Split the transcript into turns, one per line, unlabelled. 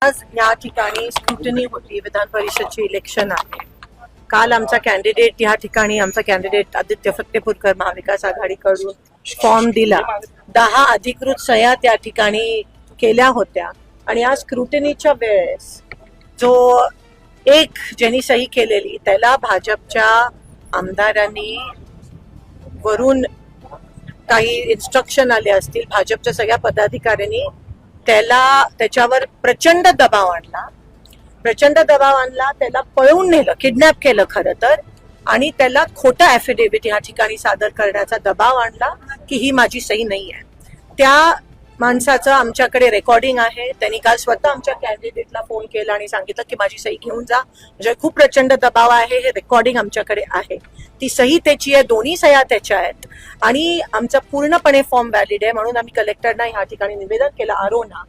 आज या ठिकाणी स्क्रुटनी होती. विधान परिषदची इलेक्शन आहे. काल आमचा कॅन्डिडेट या ठिकाणी आमचा कॅन्डिडेट आदित्य फत्तेपूरकर महाविकास आघाडीकडून फॉर्म दिला. 10 अधिकृत सह्या त्या ठिकाणी केल्या होत्या आणि आज स्क्रुटनीच्या वेळेस जो एक ज्यांनी सही केलेली त्याला भाजपच्या आमदारांनी वरून काही इन्स्ट्रक्शन आले असतील. भाजपच्या सगळ्या पदाधिकाऱ्यांनी त्याच्यावर प्रचंड दबाव आणला. त्याला पळवून नेलं, किडनॅप केलं खरं तर, आणि त्याला खोटा ॲफिडेव्हिट या ठिकाणी सादर करण्याचा दबाव आणला की ही माझी सही नाही आहे. त्या माणसाचं आमच्याकडे रेकॉर्डिंग आहे. त्यांनी काल स्वतः आमच्या कॅन्डिडेटला फोन केला आणि सांगितलं की माझी सही घेऊन जा. म्हणजे खूप प्रचंड दबाव आहे. हे रेकॉर्डिंग आमच्याकडे आहे. ती सही त्याची आहे, दोन्ही सह्या त्याच्या आहेत आणि आमचा पूर्णपणे फॉर्म व्हॅलिड आहे. म्हणून आम्ही कलेक्टरना या ठिकाणी निवेदन केलं, आरोना